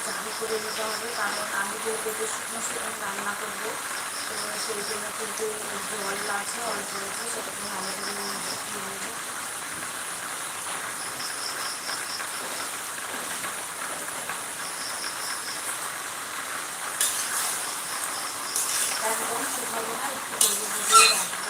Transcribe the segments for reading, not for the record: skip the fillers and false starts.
জাল করে নিতে হবে, কারণ আমি যেহেতু শুকনো শুকনো রান্না করবো, তো সেই জন্য কিন্তু জল আছে অল্প অল্প, সেটাকে ভালো করে শুকিয়ে নেবো। একদম শুকাবো না, একটু ভেজে ভেজেই রাখবো।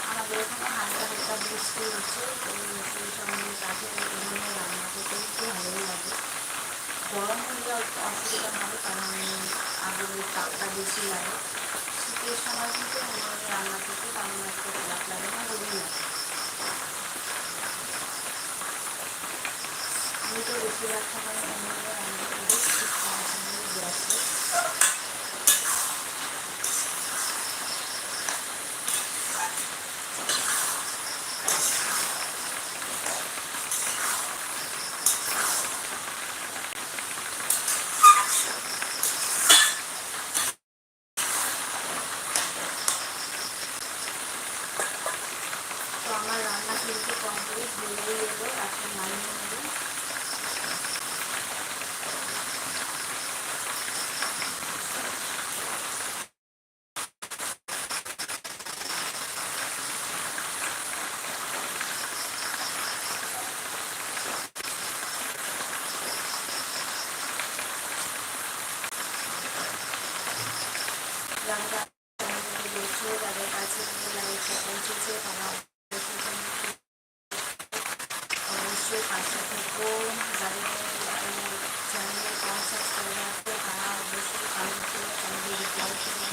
আমাদের এখানে হালকা হালকা বৃষ্টি হচ্ছে, তো সেই সঙ্গে গাছের এমনি রান্না করতে একটু ভালোই লাগে। গরম হলে অসুবিধা হবে, কারণ আগুনের তাপটা বেশি লাগে। শীতের সময় কিন্তু উনুনে রান্না করতে তেমন একটা খারাপ লাগে না, ভালোই লাগে। আমি তো বেশিরভাগ সময় উনুনে রান্না করি, শীতকাল সময় গ্যাসে। তো আমার রান্না কিন্তু কমপ্লিট হয়েই এলো, এখন নামিয়ে নেব। যারা দেখছে, যাদের কাছে লাইফে পৌঁছেছে, তারা অবশ্যই পাশে থেকো। যাদের চ্যানেলে কম সাবস্ক্রাইবার আছে, তারা অবশ্যই কমেন্ট করে চ্যানেলে রিপ্লাই করবে।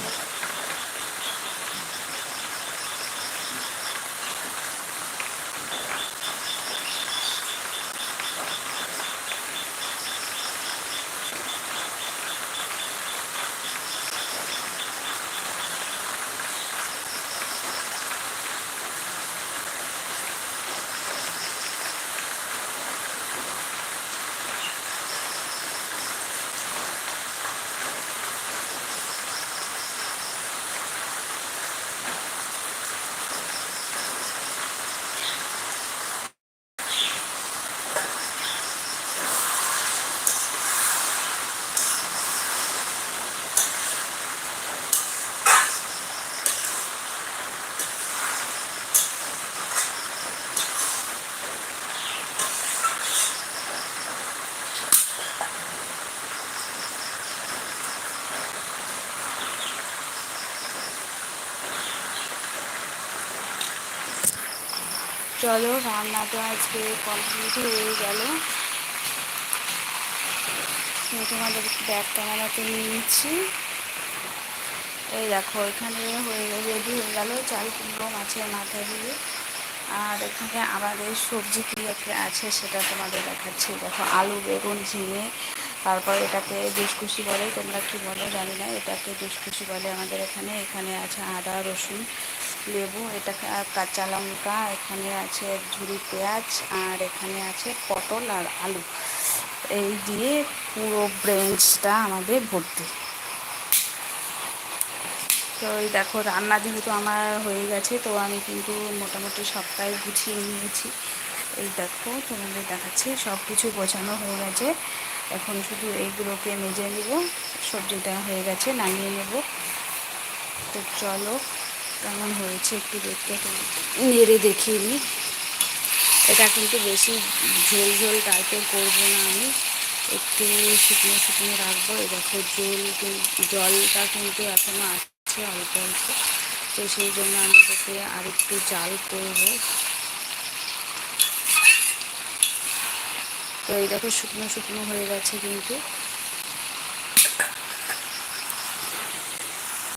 চলো, রান্নাটা আজকে কমপ্লিট হয়ে গেল। তোমাদের ব্যাক ক্যামেরাতে নিয়ে নিচ্ছি। এই দেখো, এখানে রেডি হয়ে গেল চাল কুমড়ো মাছের মাথা দিয়ে। আর এখানে আমাদের সবজি কী আছে সেটা তোমাদের দেখাচ্ছি। দেখো, আলু, বেগুন, ঝিঙে, তারপর এটাকে দুসকুশি বলে, তোমরা কী বলো জানি না, এটাকে দুসকুশি বলে আমাদের এখানে। এখানে আছে আদা, রসুন, লেবু, এটা কাঁচা লঙ্কা, এখানে আছে ঝুরি পেঁয়াজ, আর এখানে আছে পটল আর আলু। এই দিয়ে পুরো ব্রেঞ্চটা আমাদের ভর্তি। তো এই দেখো, রান্না যেহেতু আমার হয়ে গেছে, তো আমি কিন্তু মোটামুটি সবটাই গুছিয়ে নিয়েছি। এই দেখো, তোমাদের দেখাচ্ছি, সব কিছু গোছানো হয়ে গেছে। এখন শুধু এইগুলোকে মেজে নেব। সবজিটা হয়ে গেছে, নামিয়ে নেব। তো চলো, কেমন হয়েছে একটু দেখতে নেড়ে দেখিয়ে নিই। এটা কিন্তু বেশি ঝোল ঝোল টাইপের করবো না, আমি একটু শুকনো শুকনো রাখবো। এই দেখো, জলটা কিন্তু এখনও আছে অল্প অল্প, তো সেই জন্য আমি এটাকে আর একটু জাল করবো। তো এই দেখো, শুকনো শুকনো হয়ে গেছে কিন্তু।